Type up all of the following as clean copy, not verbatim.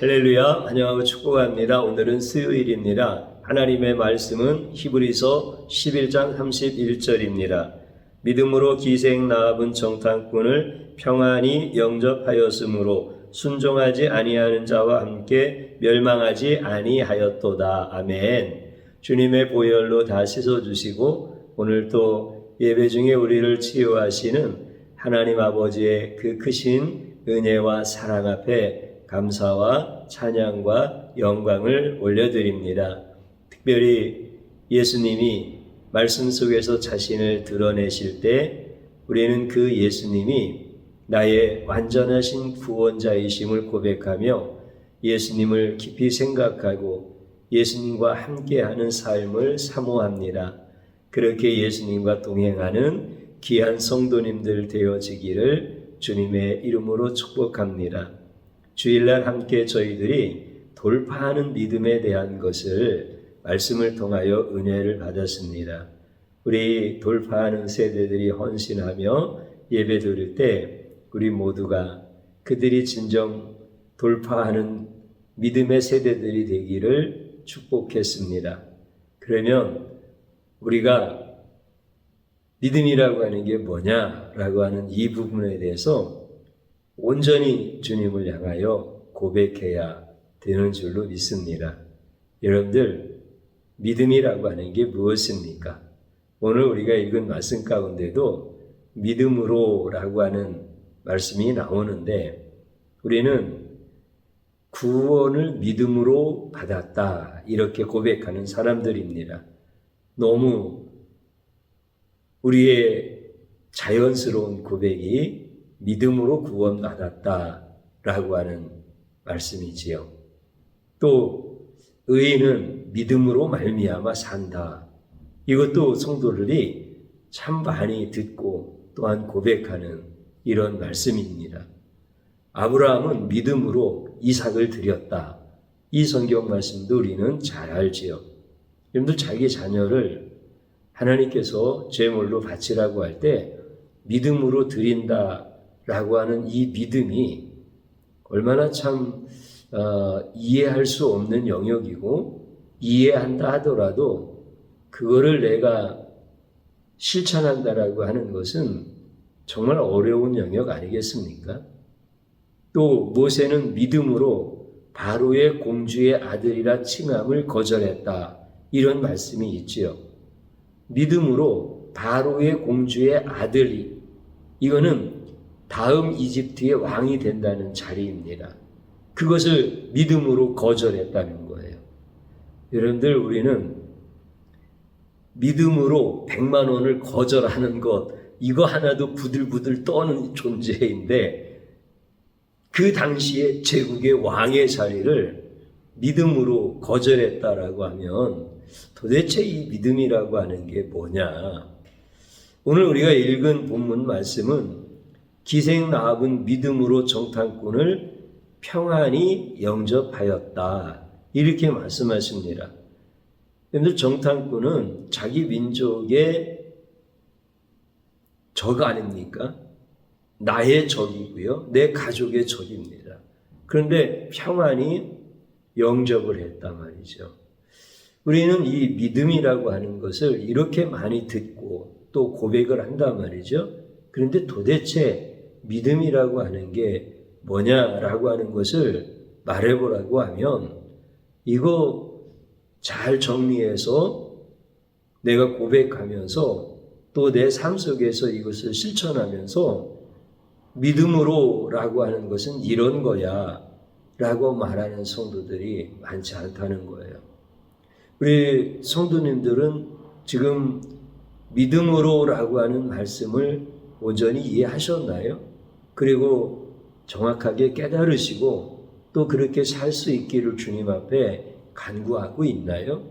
할렐루야, 환영하고 축복합니다. 오늘은 수요일입니다. 하나님의 말씀은 히브리서 11장 31절입니다. 믿음으로 기생 나압은 정탐꾼을 평안히 영접하였으므로 순종하지 아니하는 자와 함께 멸망하지 아니하였도다. 아멘. 주님의 보혈로 다 씻어주시고 오늘 또 예배 중에 우리를 치유하시는 하나님 아버지의 그 크신 은혜와 사랑 앞에 감사와 찬양과 영광을 올려드립니다. 특별히 예수님이 말씀 속에서 자신을 드러내실 때 우리는 그 예수님이 나의 완전하신 구원자이심을 고백하며 예수님을 깊이 생각하고 예수님과 함께하는 삶을 사모합니다. 그렇게 예수님과 동행하는 귀한 성도님들 되어지기를 주님의 이름으로 축복합니다. 주일날 함께 저희들이 돌파하는 믿음에 대한 것을 말씀을 통하여 은혜를 받았습니다. 우리 돌파하는 세대들이 헌신하며 예배 드릴 때 우리 모두가 그들이 진정 돌파하는 믿음의 세대들이 되기를 축복했습니다. 그러면 우리가 믿음이라고 하는 게 뭐냐라고 하는 이 부분에 대해서 온전히 주님을 향하여 고백해야 되는 줄로 믿습니다. 여러분들, 믿음이라고 하는 게 무엇입니까? 오늘 우리가 읽은 말씀 가운데도 믿음으로라고 하는 말씀이 나오는데 우리는 구원을 믿음으로 받았다 이렇게 고백하는 사람들입니다. 너무 우리의 자연스러운 고백이 믿음으로 구원받았다라고 하는 말씀이지요. 또 의인은 믿음으로 말미암아 산다. 이것도 성도들이 참 많이 듣고 또한 고백하는 이런 말씀입니다. 아브라함은 믿음으로 이삭을 드렸다. 이 성경 말씀도 우리는 잘 알지요. 여러분들 자기 자녀를 하나님께서 제물로 바치라고 할 때 믿음으로 드린다 라고 하는 이 믿음이 얼마나 참 이해할 수 없는 영역이고 이해한다 하더라도 그거를 내가 실천한다라고 하는 것은 정말 어려운 영역 아니겠습니까? 또 모세는 믿음으로 바로의 공주의 아들이라 칭함을 거절했다. 이런 말씀이 있지요. 믿음으로 바로의 공주의 아들이 이거는 다음 이집트의 왕이 된다는 자리입니다. 그것을 믿음으로 거절했다는 거예요. 여러분들, 우리는 믿음으로 100만 원을 거절하는 것, 이거 하나도 부들부들 떠는 존재인데 그 당시에 제국의 왕의 자리를 믿음으로 거절했다라고 하면 도대체 이 믿음이라고 하는 게 뭐냐? 오늘 우리가 읽은 본문 말씀은 기생 나압은 믿음으로 정탐꾼을 평안히 영접하였다. 이렇게 말씀하십니다. 여러분들, 정탐꾼은 자기 민족의 적 아닙니까? 나의 적이고요. 내 가족의 적입니다. 그런데 평안히 영접을 했단 말이죠. 우리는 이 믿음이라고 하는 것을 이렇게 많이 듣고 또 고백을 한단 말이죠. 그런데 도대체 믿음이라고 하는 게 뭐냐라고 하는 것을 말해보라고 하면 이거 잘 정리해서 내가 고백하면서 또 내 삶 속에서 이것을 실천하면서 믿음으로라고 하는 것은 이런 거야 라고 말하는 성도들이 많지 않다는 거예요. 우리 성도님들은 지금 믿음으로라고 하는 말씀을 온전히 이해하셨나요? 그리고 정확하게 깨달으시고 또 그렇게 살 수 있기를 주님 앞에 간구하고 있나요?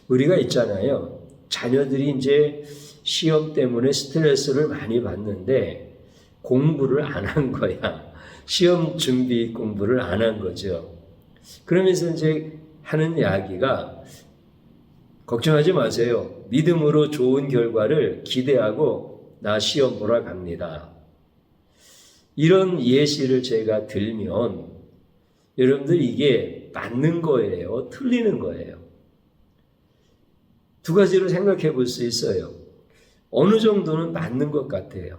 우리가 있잖아요. 자녀들이 이제 시험 때문에 스트레스를 많이 받는데 공부를 안 한 거야. 시험 준비 공부를 안 한 거죠. 그러면서 이제 하는 이야기가 걱정하지 마세요. 믿음으로 좋은 결과를 기대하고 나 시험 보러 갑니다. 이런 예시를 제가 들면 여러분들 이게 맞는 거예요? 틀리는 거예요? 두 가지로 생각해 볼 수 있어요. 어느 정도는 맞는 것 같아요.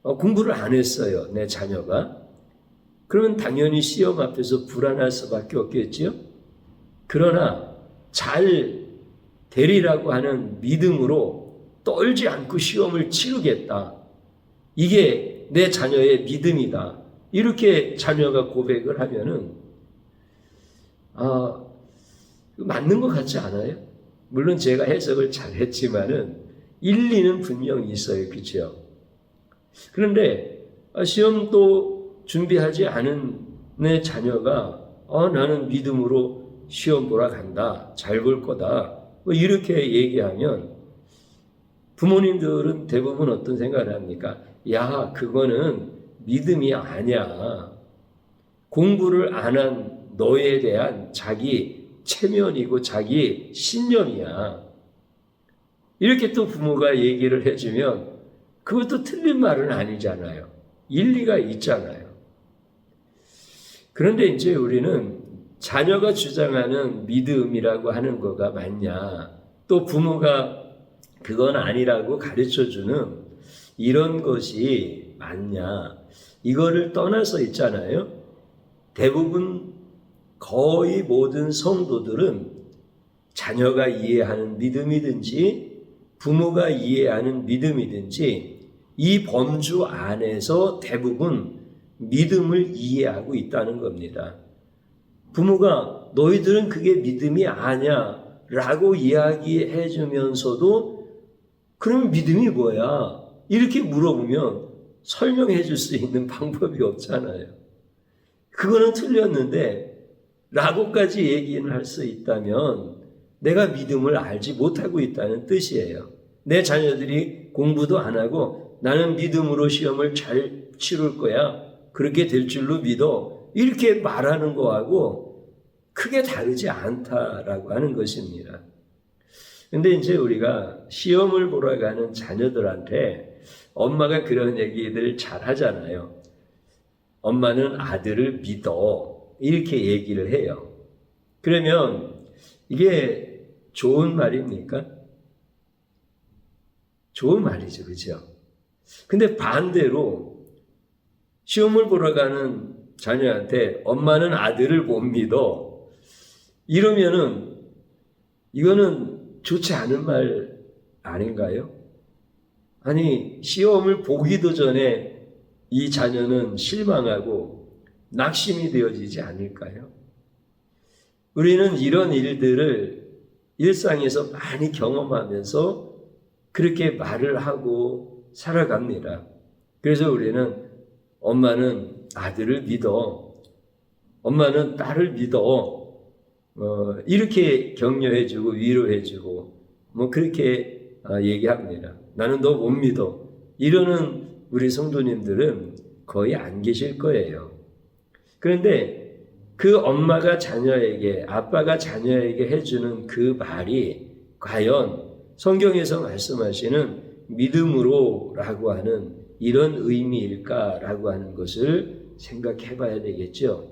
공부를 안 했어요, 내 자녀가. 그러면 당연히 시험 앞에서 불안할 수밖에 없겠죠. 그러나 잘 되리라고 하는 믿음으로 떨지 않고 시험을 치르겠다. 이게 내 자녀의 믿음이다. 이렇게 자녀가 고백을 하면은 맞는 것 같지 않아요? 물론 제가 해석을 잘했지만은 일리는 분명히 있어요, 그렇죠? 그런데 시험도 준비하지 않은 내 자녀가 나는 믿음으로 시험 보러 간다, 잘 볼 거다, 뭐 이렇게 얘기하면 부모님들은 대부분 어떤 생각을 합니까? 야, 그거는 믿음이 아니야. 공부를 안 한 너에 대한 자기 체면이고 자기 신념이야. 이렇게 또 부모가 얘기를 해주면 그것도 틀린 말은 아니잖아요. 일리가 있잖아요. 그런데 이제 우리는 자녀가 주장하는 믿음이라고 하는 거가 맞냐, 또 부모가 그건 아니라고 가르쳐주는 이런 것이 맞냐, 이거를 떠나서 있잖아요. 대부분 거의 모든 성도들은 자녀가 이해하는 믿음이든지 부모가 이해하는 믿음이든지 이 범주 안에서 대부분 믿음을 이해하고 있다는 겁니다. 부모가 너희들은 그게 믿음이 아니야 라고 이야기해 주면서도 그럼 믿음이 뭐야? 이렇게 물어보면 설명해 줄 수 있는 방법이 없잖아요. 그거는 틀렸는데 라고까지 얘기는 할 수 있다면 내가 믿음을 알지 못하고 있다는 뜻이에요. 내 자녀들이 공부도 안 하고 나는 믿음으로 시험을 잘 치를 거야, 그렇게 될 줄로 믿어, 이렇게 말하는 거하고 크게 다르지 않다라고 하는 것입니다. 근데 이제 우리가 시험을 보러 가는 자녀들한테 엄마가 그런 얘기들 잘 하잖아요. 엄마는 아들을 믿어, 이렇게 얘기를 해요. 그러면 이게 좋은 말입니까? 좋은 말이죠, 그렇죠? 근데 반대로 시험을 보러 가는 자녀한테 엄마는 아들을 못 믿어, 이러면은 이거는 좋지 않은 말 아닌가요? 아니, 시험을 보기도 전에 이 자녀는 실망하고 낙심이 되어지지 않을까요? 우리는 이런 일들을 일상에서 많이 경험하면서 그렇게 말을 하고 살아갑니다. 그래서 우리는 엄마는 아들을 믿어, 엄마는 딸을 믿어, 이렇게 격려해주고 위로해주고 뭐 그렇게 얘기합니다. 나는 너 못 믿어, 이러는 우리 성도님들은 거의 안 계실 거예요. 그런데 그 엄마가 자녀에게, 아빠가 자녀에게 해주는 그 말이 과연 성경에서 말씀하시는 믿음으로라고 하는 이런 의미일까라고 하는 것을 생각해 봐야 되겠죠.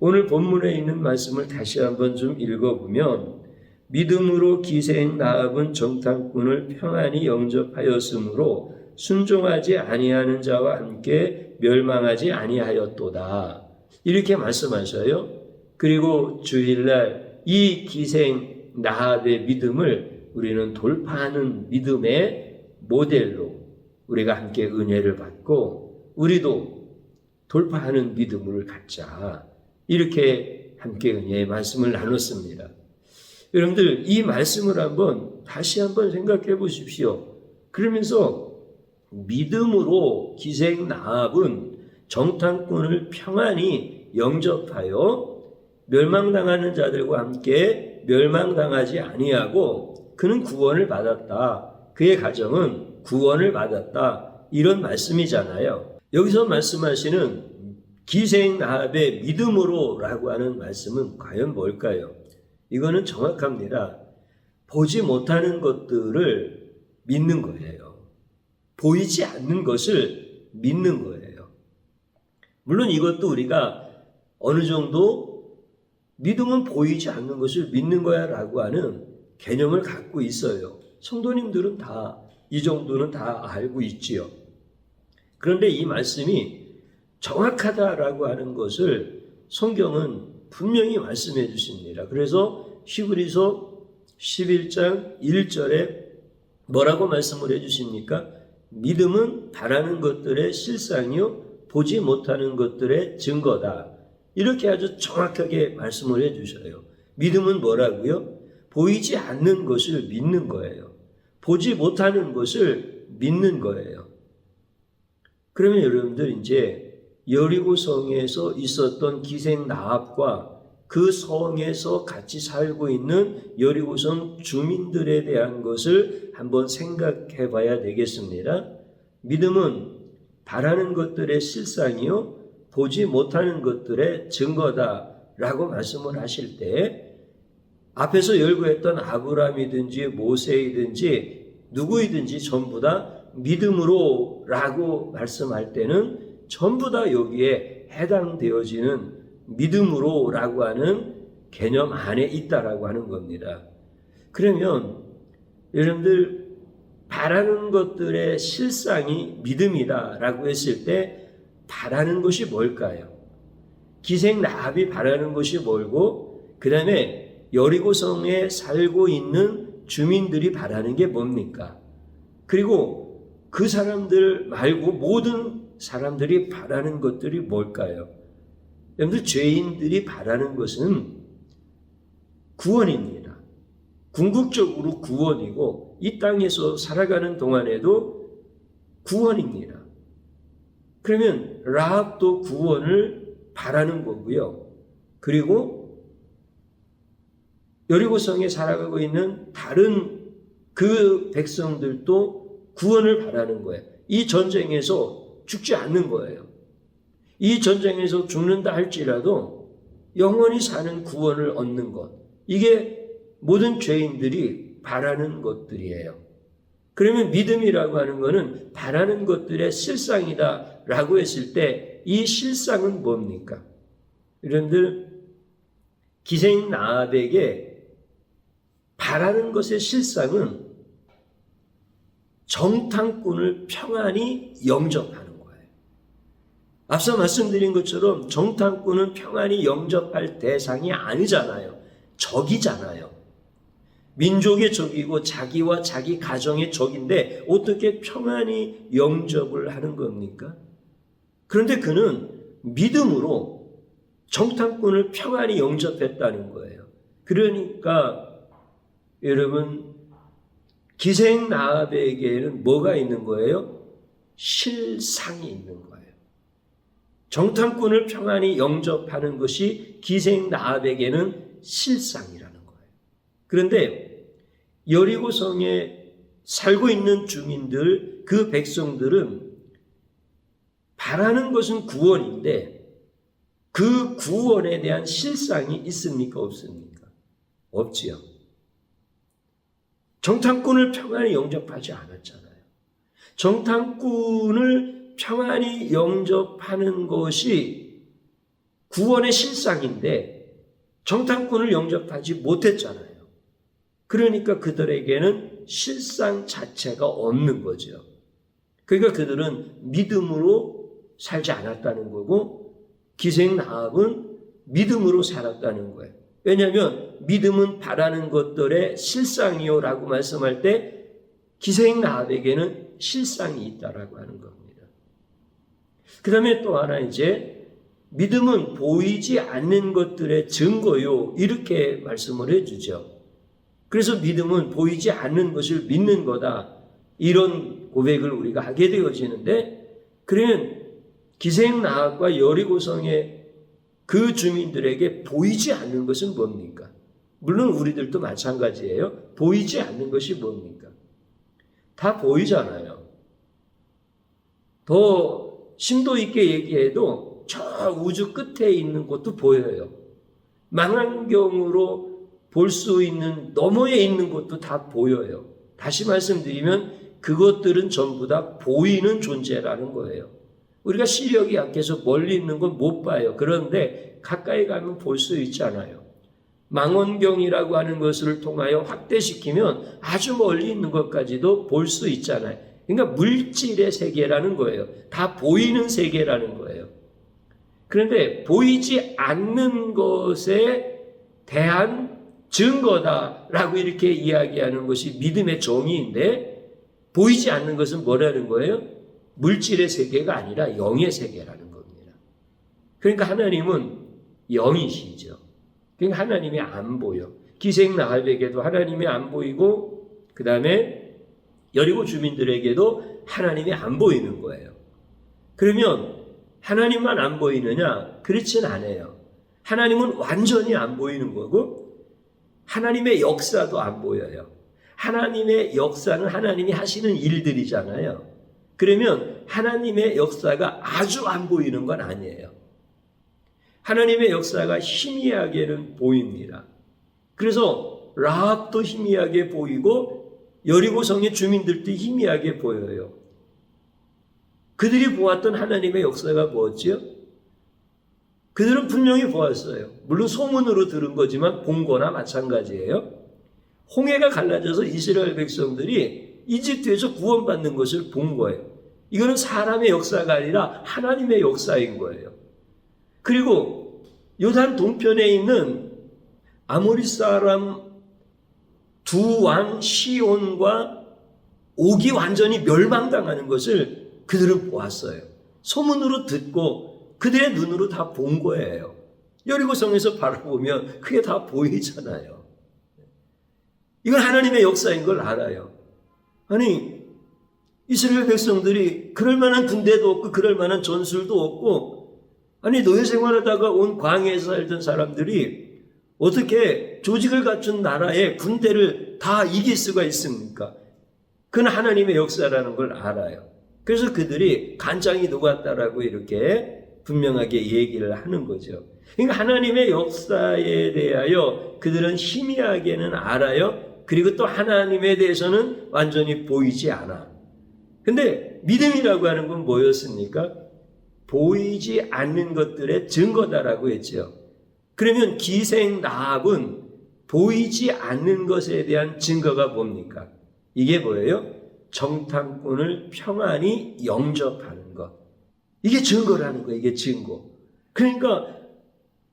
오늘 본문에 있는 말씀을 다시 한번 좀 읽어보면 믿음으로 기생 라합은 정탐꾼을 평안히 영접하였으므로 순종하지 아니하는 자와 함께 멸망하지 아니하였도다, 이렇게 말씀하셔요. 그리고 주일날 이 기생 라합의 믿음을 우리는 돌파하는 믿음의 모델로 우리가 함께 은혜를 받고 우리도 돌파하는 믿음을 갖자. 이렇게 함께 은혜의 말씀을 나눴습니다. 여러분들 이 말씀을 다시 한번 생각해 보십시오. 그러면서 믿음으로 기생 라합은 정탐꾼을 평안히 영접하여 멸망당하는 자들과 함께 멸망당하지 아니하고 그는 구원을 받았다. 그의 가정은 구원을 받았다. 이런 말씀이잖아요. 여기서 말씀하시는 기생 라합의 믿음으로라고 하는 말씀은 과연 뭘까요? 이거는 정확합니다. 보지 못하는 것들을 믿는 거예요. 보이지 않는 것을 믿는 거예요. 물론 이것도 우리가 어느 정도 믿음은 보이지 않는 것을 믿는 거야 라고 하는 개념을 갖고 있어요. 성도님들은 다 이 정도는 다 알고 있지요. 그런데 이 말씀이 정확하다라고 하는 것을 성경은 분명히 말씀해 주십니다. 그래서 히브리서 11장 1절에 뭐라고 말씀을 해 주십니까? 믿음은 바라는 것들의 실상이요 보지 못하는 것들의 증거다. 이렇게 아주 정확하게 말씀을 해 주셔요. 믿음은 뭐라고요? 보이지 않는 것을 믿는 거예요. 보지 못하는 것을 믿는 거예요. 그러면 여러분들 이제 여리고 성에서 있었던 기생 라합과 그 성에서 같이 살고 있는 여리고성 주민들에 대한 것을 한번 생각해 봐야 되겠습니다. 믿음은 바라는 것들의 실상이요 보지 못하는 것들의 증거다라고 말씀을 하실 때 앞에서 열거했던 아브라함이든지 모세이든지 누구이든지 전부 다 믿음으로라고 말씀할 때는 전부 다 여기에 해당되어지는 믿음으로라고 하는 개념 안에 있다라고 하는 겁니다. 그러면 여러분들 바라는 것들의 실상이 믿음이다라고 했을 때 바라는 것이 뭘까요? 기생 라합이 바라는 것이 뭘고 그 다음에 여리고성에 살고 있는 주민들이 바라는 게 뭡니까? 그리고 그 사람들 말고 모든 사람들이 바라는 것들이 뭘까요? 여러분들 죄인들이 바라는 것은 구원입니다. 궁극적으로 구원이고 이 땅에서 살아가는 동안에도 구원입니다. 그러면 라합도 구원을 바라는 거고요. 그리고 여리고성에 살아가고 있는 다른 그 백성들도 구원을 바라는 거예요. 이 전쟁에서 죽지 않는 거예요. 이 전쟁에서 죽는다 할지라도 영원히 사는 구원을 얻는 것. 이게 모든 죄인들이 바라는 것들이에요. 그러면 믿음이라고 하는 것은 바라는 것들의 실상이다라고 했을 때 이 실상은 뭡니까? 여러분들 기생 라합에게 바라는 것의 실상은 정탐꾼을 평안히 영접하는 거예요. 앞서 말씀드린 것처럼 정탐꾼은 평안히 영접할 대상이 아니잖아요. 적이잖아요. 민족의 적이고 자기와 자기 가정의 적인데 어떻게 평안히 영접을 하는 겁니까? 그런데 그는 믿음으로 정탐꾼을 평안히 영접했다는 거예요. 그러니까 여러분 기생 라합에게는 뭐가 있는 거예요? 실상이 있는 거예요. 정탐꾼을 평안히 영접하는 것이 기생 라합에게는 실상이라는 거예요. 그런데 여리고성에 살고 있는 주민들, 그 백성들은 바라는 것은 구원인데 그 구원에 대한 실상이 있습니까? 없습니까? 없지요. 정탐꾼을 평안히 영접하지 않았잖아요. 정탐꾼을 평안히 영접하는 것이 구원의 실상인데 정탐꾼을 영접하지 못했잖아요. 그러니까 그들에게는 실상 자체가 없는 거죠. 그러니까 그들은 믿음으로 살지 않았다는 거고 기생 라합은 믿음으로 살았다는 거예요. 왜냐하면 믿음은 바라는 것들의 실상이요라고 말씀할 때 기생 라합에게는 실상이 있다라고 하는 겁니다. 그 다음에 또 하나 이제 믿음은 보이지 않는 것들의 증거요 이렇게 말씀을 해주죠. 그래서 믿음은 보이지 않는 것을 믿는 거다 이런 고백을 우리가 하게 되어지는데, 그러면 기생 라합과 여리고성의 그 주민들에게 보이지 않는 것은 뭡니까? 물론 우리들도 마찬가지예요. 보이지 않는 것이 뭡니까? 다 보이잖아요. 더 심도 있게 얘기해도 저 우주 끝에 있는 것도 보여요. 망원경으로 볼 수 있는 너머에 있는 것도 다 보여요. 다시 말씀드리면 그것들은 전부 다 보이는 존재라는 거예요. 우리가 시력이 약해서 멀리 있는 건 못 봐요. 그런데 가까이 가면 볼 수 있잖아요. 망원경이라고 하는 것을 통하여 확대시키면 아주 멀리 있는 것까지도 볼 수 있잖아요. 그러니까 물질의 세계라는 거예요. 다 보이는 세계라는 거예요. 그런데 보이지 않는 것에 대한 증거다라고 이렇게 이야기하는 것이 믿음의 정의인데, 보이지 않는 것은 뭐라는 거예요? 물질의 세계가 아니라 영의 세계라는 겁니다. 그러니까 하나님은 영이시죠. 그러니까 하나님이 안 보여. 기생 라합에게도 하나님이 안 보이고, 그 다음에 여리고 주민들에게도 하나님이 안 보이는 거예요. 그러면 하나님만 안 보이느냐? 그렇진 않아요. 하나님은 완전히 안 보이는 거고 하나님의 역사도 안 보여요. 하나님의 역사는 하나님이 하시는 일들이잖아요. 그러면 하나님의 역사가 아주 안 보이는 건 아니에요. 하나님의 역사가 희미하게는 보입니다. 그래서 라합도 희미하게 보이고 여리고성의 주민들도 희미하게 보여요. 그들이 보았던 하나님의 역사가 뭐였죠? 그들은 분명히 보았어요. 물론 소문으로 들은 거지만 본 거나 마찬가지예요. 홍해가 갈라져서 이스라엘 백성들이 이집트에서 구원받는 것을 본 거예요. 이거는 사람의 역사가 아니라 하나님의 역사인 거예요. 그리고 요단 동편에 있는 아모리 사람 두 왕 시온과 옥이 완전히 멸망당하는 것을 그들은 보았어요. 소문으로 듣고 그들의 눈으로 다 본 거예요. 여리고성에서 바라보면 그게 다 보이잖아요. 이건 하나님의 역사인 걸 알아요. 아니, 이스라엘 백성들이 그럴 만한 군대도 없고 그럴 만한 전술도 없고, 아니 노예 생활하다가 온 광야에서 살던 사람들이 어떻게 조직을 갖춘 나라의 군대를 다 이길 수가 있습니까? 그건 하나님의 역사라는 걸 알아요. 그래서 그들이 간장이 녹았다라고 이렇게 분명하게 얘기를 하는 거죠. 그러니까 하나님의 역사에 대하여 그들은 희미하게는 알아요. 그리고 또 하나님에 대해서는 완전히 보이지 않아. 근데 믿음이라고 하는 건 뭐였습니까? 보이지 않는 것들의 증거다라고 했죠. 그러면 기생 라합은 보이지 않는 것에 대한 증거가 뭡니까? 이게 뭐예요? 정탐꾼을 평안히 영접하는 것. 이게 증거라는 거예요. 이게 증거. 그러니까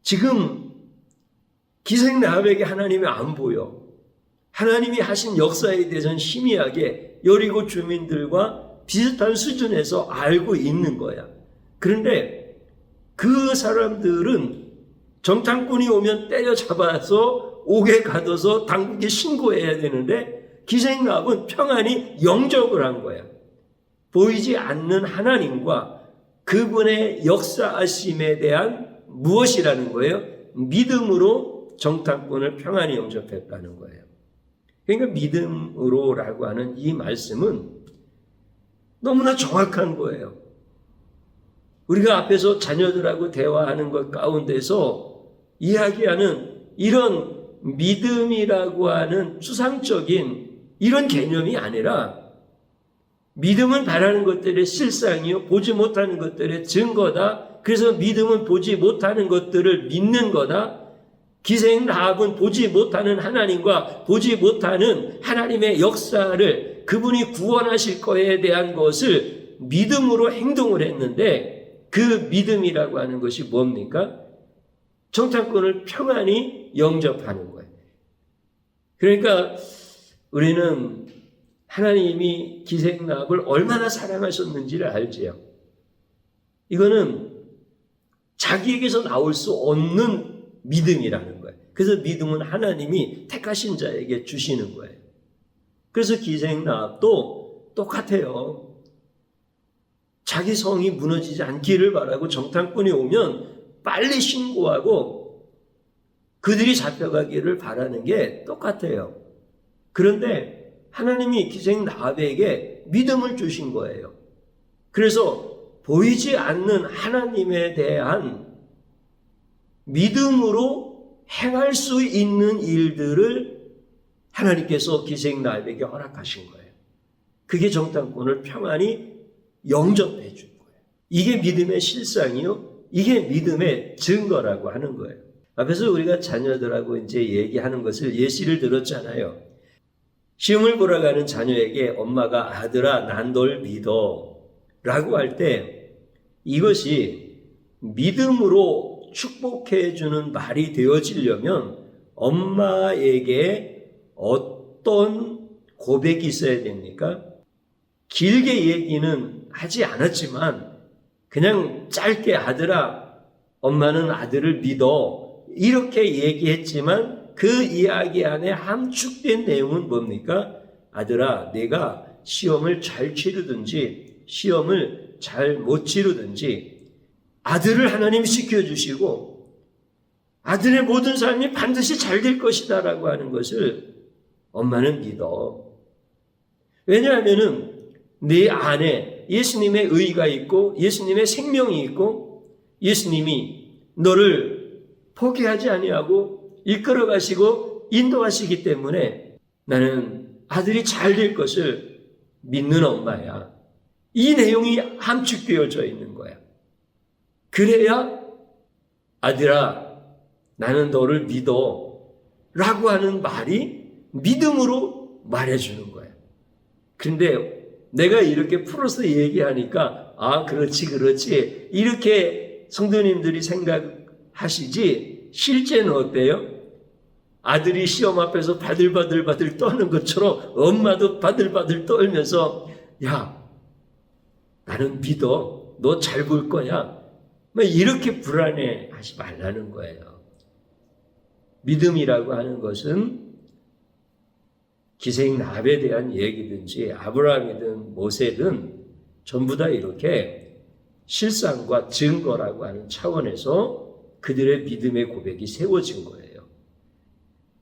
지금 기생 라합에게 하나님이 안 보여. 하나님이 하신 역사에 대해서는 희미하게 여리고 주민들과 비슷한 수준에서 알고 있는 거야. 그런데 그 사람들은 정탐꾼이 오면 때려잡아서 옥에 가둬서 당국에 신고해야 되는데 기생 라합은 평안히 영접을 한 거야. 보이지 않는 하나님과 그분의 역사하심에 대한 무엇이라는 거예요? 믿음으로 정탐꾼을 평안히 영접했다는 거예요. 그러니까 믿음으로라고 하는 이 말씀은 너무나 정확한 거예요. 우리가 앞에서 자녀들하고 대화하는 것 가운데서 이야기하는 이런 믿음이라고 하는 추상적인 이런 개념이 아니라, 믿음은 바라는 것들의 실상이요 보지 못하는 것들의 증거다. 그래서 믿음은 보지 못하는 것들을 믿는 거다. 기생 라합은 보지 못하는 하나님과 보지 못하는 하나님의 역사를, 그분이 구원하실 거에 대한 것을 믿음으로 행동을 했는데, 그 믿음이라고 하는 것이 뭡니까? 정탐꾼을 평안히 영접하는 거예요. 그러니까 우리는 하나님이 기생나합을 얼마나 사랑하셨는지를 알지요. 이거는 자기에게서 나올 수 없는 믿음이라는 거예요. 그래서 믿음은 하나님이 택하신 자에게 주시는 거예요. 그래서 기생나합도 똑같아요. 자기 성이 무너지지 않기를 바라고 정탐꾼이 오면 빨리 신고하고 그들이 잡혀가기를 바라는 게 똑같아요. 그런데 하나님이 기생나합에게 믿음을 주신 거예요. 그래서 보이지 않는 하나님에 대한 믿음으로 행할 수 있는 일들을 하나님께서 기생나합에게 허락하신 거예요. 그게 정탐꾼을 평안히 영접해 준 거예요. 이게 믿음의 실상이요. 이게 믿음의 증거라고 하는 거예요. 앞에서 우리가 자녀들하고 이제 얘기하는 것을 예시를 들었잖아요. 시험을 보러 가는 자녀에게 엄마가 아들아 난 널 믿어 라고 할 때 이것이 믿음으로 축복해 주는 말이 되어지려면 엄마에게 어떤 고백이 있어야 됩니까? 길게 얘기는 하지 않았지만 그냥 짧게 아들아 엄마는 아들을 믿어 이렇게 얘기했지만 그 이야기 안에 함축된 내용은 뭡니까? 아들아 내가 시험을 잘 치르든지 시험을 잘 못 치르든지 아들을 하나님이 지켜주시고 아들의 모든 삶이 반드시 잘 될 것이다 라고 하는 것을 엄마는 믿어. 왜냐하면은 네 안에 예수님의 의가 있고 예수님의 생명이 있고 예수님이 너를 포기하지 아니하고 이끌어 가시고 인도하시기 때문에 나는 아들이 잘 될 것을 믿는 엄마야. 이 내용이 함축되어져 있는 거야. 그래야 아들아 나는 너를 믿어 라고 하는 말이 믿음으로 말해주는 거야. 그런데 내가 이렇게 풀어서 얘기하니까 아 그렇지 이렇게 성도님들이 생각하시지 실제는 어때요? 아들이 시험 앞에서 바들바들 떠는 것처럼 엄마도 바들바들 떨면서 야 나는 믿어 너 잘 볼 거야 이렇게 불안해하지 말라는 거예요. 믿음이라고 하는 것은 기생나합에 대한 얘기든지 아브라함이든 모세든 전부 다 이렇게 실상과 증거라고 하는 차원에서 그들의 믿음의 고백이 세워진 거예요.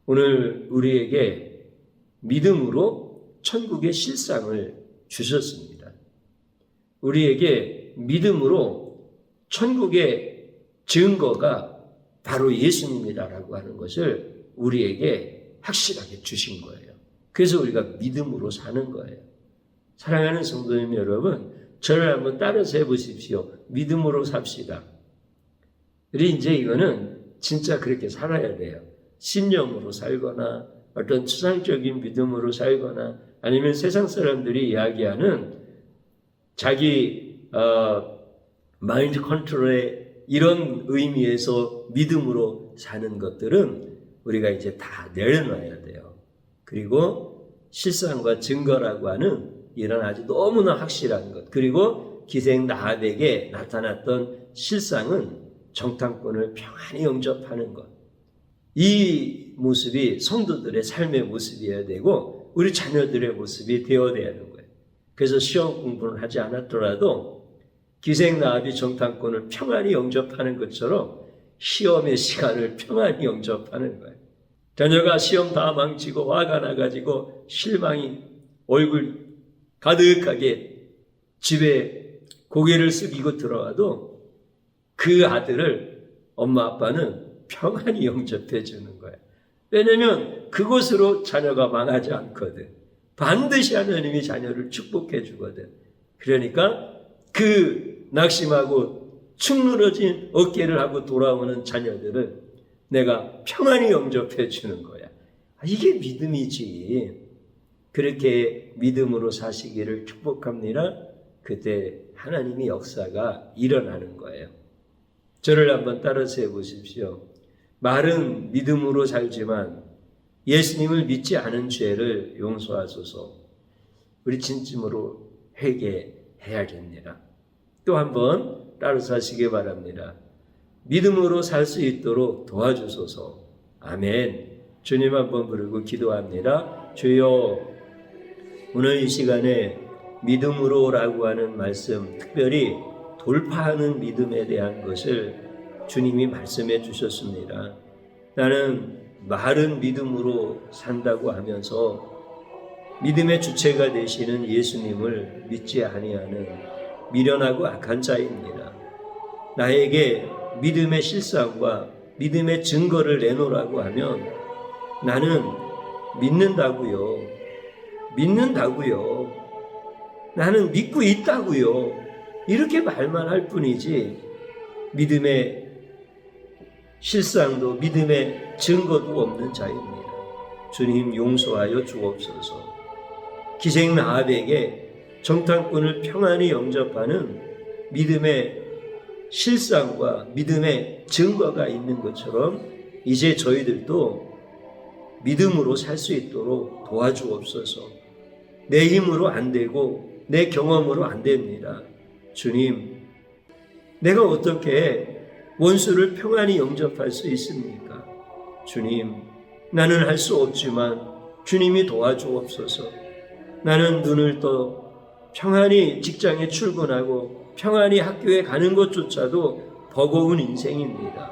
오늘 우리에게 믿음으로 천국의 실상을 주셨습니다. 우리에게 믿음으로 천국의 증거가 바로 예수님이다라고 하는 것을 우리에게 확실하게 주신 거예요. 그래서 우리가 믿음으로 사는 거예요. 사랑하는 성도님 여러분, 저를 한번 따라서 해보십시오. 믿음으로 삽시다. 우리 이제 이거는 진짜 그렇게 살아야 돼요. 신념으로 살거나 어떤 추상적인 믿음으로 살거나 아니면 세상 사람들이 이야기하는 자기 마인드 컨트롤의 이런 의미에서 믿음으로 사는 것들은 우리가 이제 다 내려놔야 돼요. 그리고 실상과 증거라고 하는 이런 아주 너무나 확실한 것, 그리고 기생나합에게 나타났던 실상은 정탐꾼을 평안히 영접하는 것. 이 모습이 성도들의 삶의 모습이어야 되고 우리 자녀들의 모습이 되어야 하는 거예요. 그래서 시험 공부를 하지 않았더라도 기생나합이 정탐꾼을 평안히 영접하는 것처럼 시험의 시간을 평안히 영접하는 거예요. 자녀가 시험 다 망치고 화가 나가지고 실망이 얼굴 가득하게 집에 고개를 숙이고 들어와도 그 아들을 엄마 아빠는 평안히 영접해 주는 거예요. 왜냐하면 그곳으로 자녀가 망하지 않거든. 반드시 하나님이 자녀를 축복해 주거든. 그러니까 그 낙심하고 축 늘어진 어깨를 하고 돌아오는 자녀들을 내가 평안히 영접해 주는 거야. 이게 믿음이지. 그렇게 믿음으로 사시기를 축복합니다. 그때 하나님의 역사가 일어나는 거예요. 저를 한번 따라서 해보십시오. 말은 믿음으로 살지만 예수님을 믿지 않은 죄를 용서하소서. 우리 진심으로 회개해야겠느라. 또 한번 따라서 하시기 바랍니다. 믿음으로 살 수 있도록 도와주소서. 아멘. 주님 한번 부르고 기도합니다. 주여, 오늘 이 시간에 믿음으로라고 하는 말씀, 특별히 돌파하는 믿음에 대한 것을 주님이 말씀해 주셨습니다. 나는 말은 믿음으로 산다고 하면서 믿음의 주체가 되시는 예수님을 믿지 아니하는 미련하고 악한 자입니다. 나에게 믿음의 실상과 믿음의 증거를 내놓으라고 하면 나는 믿는다고요. 나는 믿고 있다고요. 이렇게 말만 할 뿐이지 믿음의 실상도 믿음의 증거도 없는 자입니다. 주님 용서하여 주옵소서. 기생 라합에게 정탐꾼을 평안히 영접하는 믿음의 실상과 믿음의 증거가 있는 것처럼 이제 저희들도 믿음으로 살 수 있도록 도와주옵소서. 내 힘으로 안 되고 내 경험으로 안 됩니다. 주님, 내가 어떻게 원수를 평안히 영접할 수 있습니까? 주님, 나는 할 수 없지만 주님이 도와주옵소서. 나는 눈을 떠 평안히 직장에 출근하고 평안히 학교에 가는 것조차도 버거운 인생입니다.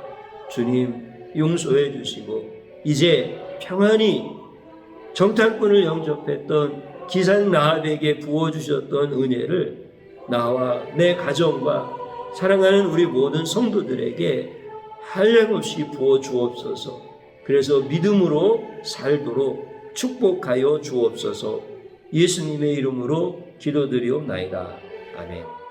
주님, 용서해 주시고 이제 평안히 정탐꾼을 영접했던 기생 라합에게 부어주셨던 은혜를 나와 내 가정과 사랑하는 우리 모든 성도들에게 한량없이 부어 주옵소서. 그래서 믿음으로 살도록 축복하여 주옵소서. 예수님의 이름으로 기도드리옵나이다. 아멘.